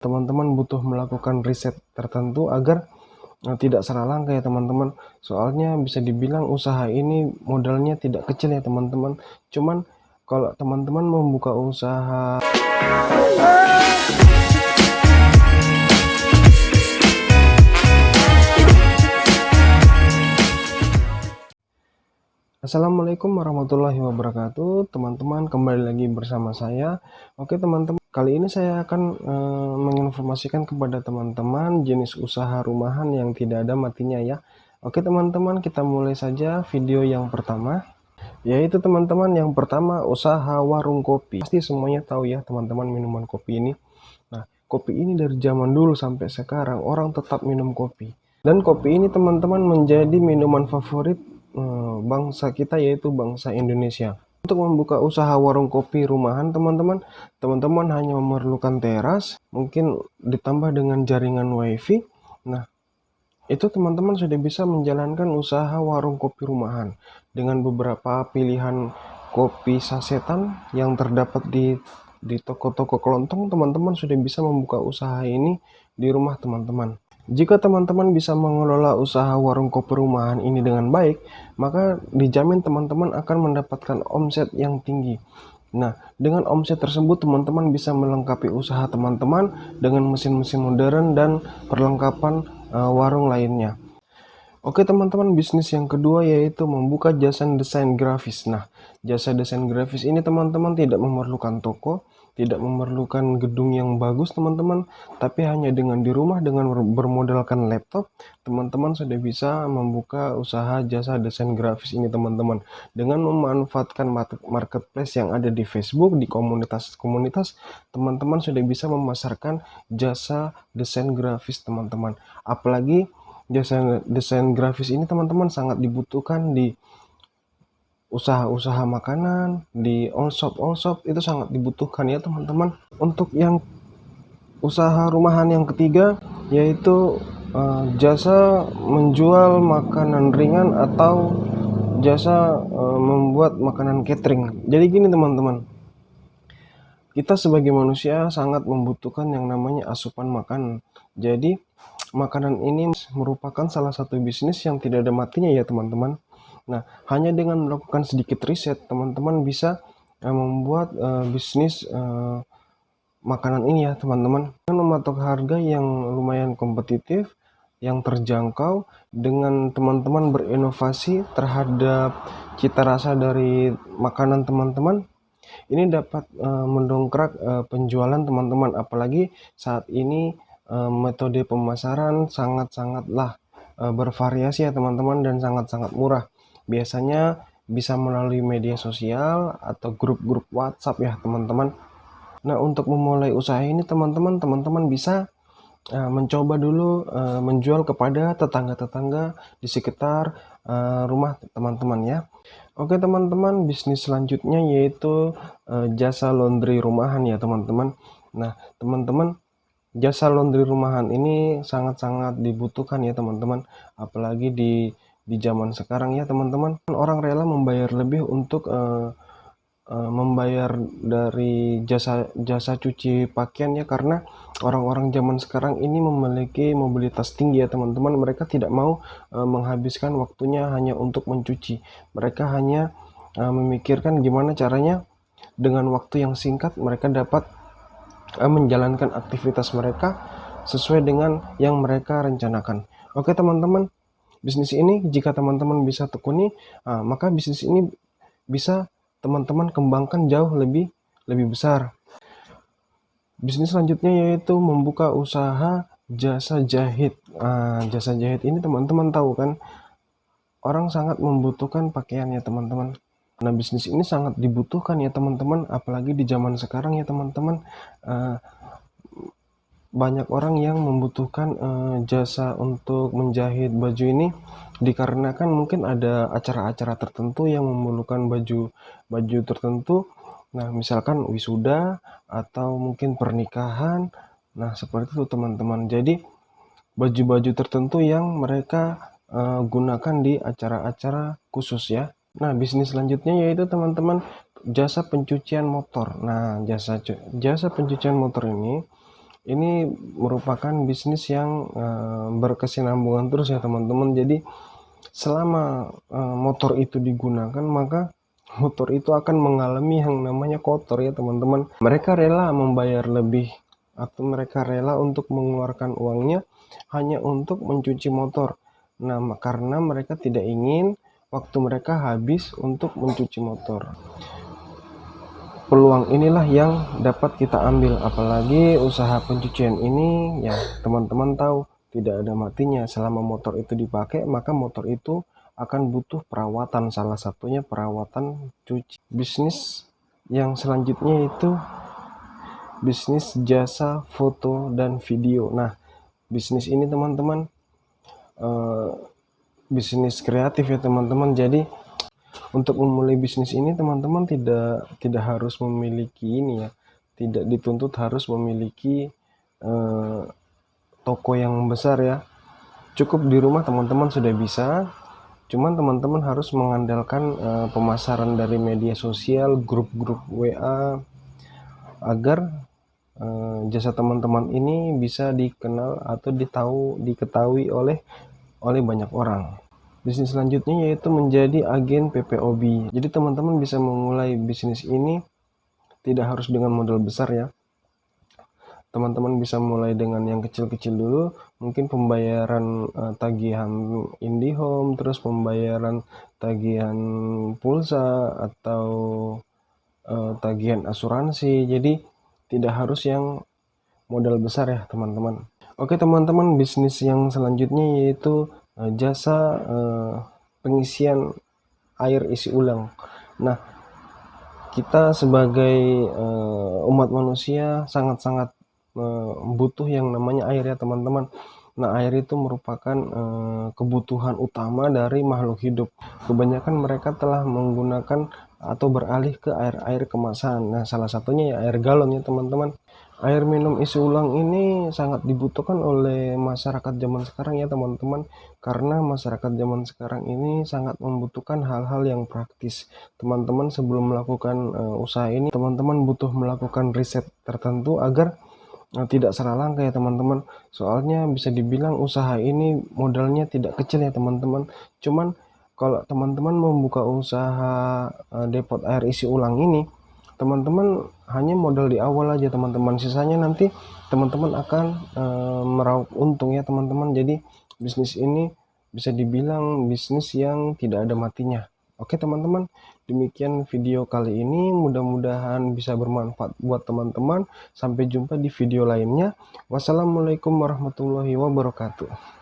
teman-teman butuh melakukan riset tertentu agar tidak salah langkah ya teman-teman. Soalnya bisa dibilang usaha ini modalnya tidak kecil ya teman-teman. Cuman kalau teman-teman membuka usaha Assalamualaikum warahmatullahi wabarakatuh, teman-teman. Kembali lagi bersama saya. Oke teman-teman, kali ini saya akan menginformasikan kepada teman-teman jenis usaha rumahan yang tidak ada matinya ya. Oke teman-teman, kita mulai saja video yang pertama, yaitu teman-teman yang pertama usaha warung kopi. Pasti semuanya tahu ya teman-teman minuman kopi ini. Nah, kopi ini dari zaman dulu sampai sekarang orang tetap minum kopi. Dan kopi ini teman-teman menjadi minuman favorit bangsa kita, yaitu bangsa Indonesia. Untuk membuka usaha warung kopi rumahan teman-teman hanya memerlukan teras, mungkin ditambah dengan jaringan wifi. Nah, itu teman-teman sudah bisa menjalankan usaha warung kopi rumahan dengan beberapa pilihan kopi sasetan yang terdapat di toko-toko kelontong. Teman-teman sudah bisa membuka usaha ini di rumah teman-teman. Jika teman-teman bisa mengelola usaha warung kopi rumahan ini dengan baik, maka dijamin teman-teman akan mendapatkan omset yang tinggi. Nah, dengan omset tersebut teman-teman bisa melengkapi usaha teman-teman dengan mesin-mesin modern dan perlengkapan warung lainnya. Oke teman-teman, bisnis yang kedua yaitu membuka jasa desain grafis. Nah, jasa desain grafis ini teman-teman tidak memerlukan toko, tidak memerlukan gedung yang bagus teman-teman, tapi hanya dengan di rumah dengan bermodalkan laptop, teman-teman sudah bisa membuka usaha jasa desain grafis ini teman-teman. Dengan memanfaatkan marketplace yang ada di Facebook, di komunitas-komunitas, teman-teman sudah bisa memasarkan jasa desain grafis teman-teman. Apalagi jasa desain grafis ini teman-teman sangat dibutuhkan di usaha-usaha makanan, di all shop itu sangat dibutuhkan ya teman-teman. Untuk yang usaha rumahan yang ketiga yaitu jasa menjual makanan ringan atau jasa membuat makanan catering. Jadi gini teman-teman, kita sebagai manusia sangat membutuhkan yang namanya asupan makanan. Jadi makanan ini merupakan salah satu bisnis yang tidak ada matinya ya teman-teman. Nah, hanya dengan melakukan sedikit riset, teman-teman bisa membuat bisnis makanan ini ya teman-teman. Dengan mematok harga yang lumayan kompetitif, yang terjangkau, dengan teman-teman berinovasi terhadap cita rasa dari makanan teman-teman, ini dapat mendongkrak penjualan teman-teman. Apalagi saat ini metode pemasaran sangat-sangatlah bervariasi ya teman-teman dan sangat-sangat murah. Biasanya bisa melalui media sosial atau grup-grup WhatsApp ya teman-teman. Nah, untuk memulai usaha ini teman-teman bisa mencoba dulu menjual kepada tetangga-tetangga di sekitar rumah teman-teman ya. Oke teman-teman, bisnis selanjutnya yaitu jasa laundry rumahan ya teman-teman. Nah teman-teman, jasa laundry rumahan ini sangat-sangat dibutuhkan ya teman-teman, apalagi di zaman sekarang ya teman-teman. Orang rela membayar lebih untuk membayar dari jasa cuci pakaian ya, karena orang-orang zaman sekarang ini memiliki mobilitas tinggi ya teman-teman. Mereka tidak mau menghabiskan waktunya hanya untuk mencuci. Mereka hanya memikirkan gimana caranya dengan waktu yang singkat mereka dapat menjalankan aktivitas mereka sesuai dengan yang mereka rencanakan. Oke teman-teman, bisnis ini jika teman-teman bisa tekuni, maka bisnis ini bisa teman-teman kembangkan jauh lebih besar. Bisnis selanjutnya yaitu membuka usaha jasa jahit. Jasa jahit ini teman-teman tahu kan, orang sangat membutuhkan pakaian ya teman-teman. Nah, bisnis ini sangat dibutuhkan ya teman-teman, apalagi di zaman sekarang ya teman-teman. Banyak orang yang membutuhkan jasa untuk menjahit baju ini dikarenakan mungkin ada acara-acara tertentu yang memerlukan baju tertentu. Nah, misalkan wisuda atau mungkin pernikahan. Nah, seperti itu teman-teman. Jadi baju-baju tertentu yang mereka gunakan di acara-acara khusus ya. Nah, bisnis selanjutnya yaitu teman-teman jasa pencucian motor. Nah, jasa pencucian motor ini Ini merupakan bisnis yang berkesinambungan terus ya teman-teman. Jadi selama motor itu digunakan, maka motor itu akan mengalami yang namanya kotor ya teman-teman. Mereka rela membayar lebih atau mereka rela untuk mengeluarkan uangnya hanya untuk mencuci motor. Nah, karena mereka tidak ingin waktu mereka habis untuk mencuci motor. Peluang inilah yang dapat kita ambil, apalagi usaha pencucian ini ya teman-teman tahu tidak ada matinya. Selama motor itu dipakai, maka motor itu akan butuh perawatan, salah satunya perawatan cuci. Bisnis yang selanjutnya itu bisnis jasa foto dan video. Nah, bisnis ini teman-teman bisnis kreatif ya teman-teman. Jadi untuk memulai bisnis ini teman-teman tidak harus memiliki ini ya, tidak dituntut harus memiliki toko yang besar ya. Cukup di rumah teman-teman sudah bisa. Cuman teman-teman harus mengandalkan pemasaran dari media sosial, grup-grup WA, agar jasa teman-teman ini bisa dikenal atau diketahui oleh banyak orang. Bisnis selanjutnya yaitu menjadi agen PPOB. Jadi teman-teman bisa memulai bisnis ini tidak harus dengan modal besar ya. Teman-teman bisa mulai dengan yang kecil-kecil dulu, mungkin pembayaran tagihan IndiHome, terus pembayaran tagihan pulsa atau tagihan asuransi. Jadi tidak harus yang modal besar ya teman-teman. Oke teman-teman, bisnis yang selanjutnya yaitu jasa pengisian air isi ulang. Nah, kita sebagai umat manusia sangat-sangat butuh yang namanya air ya teman-teman. Nah, air itu merupakan kebutuhan utama dari makhluk hidup. Kebanyakan mereka telah menggunakan atau beralih ke air kemasan. Nah, salah satunya ya air galon ya teman-teman. Air minum isi ulang ini sangat dibutuhkan oleh masyarakat zaman sekarang ya teman-teman, karena masyarakat zaman sekarang ini sangat membutuhkan hal-hal yang praktis. Teman-teman sebelum melakukan usaha ini, teman-teman butuh melakukan riset tertentu agar tidak salah langkah ya teman-teman. Soalnya bisa dibilang usaha ini modalnya tidak kecil ya teman-teman. Cuman kalau teman-teman membuka usaha depot air isi ulang ini, teman-teman hanya modal di awal aja teman-teman, sisanya nanti teman-teman akan meraup untung ya teman-teman. Jadi bisnis ini bisa dibilang bisnis yang tidak ada matinya. Oke teman-teman, demikian video kali ini, mudah-mudahan bisa bermanfaat buat teman-teman. Sampai jumpa di video lainnya. Wassalamualaikum warahmatullahi wabarakatuh.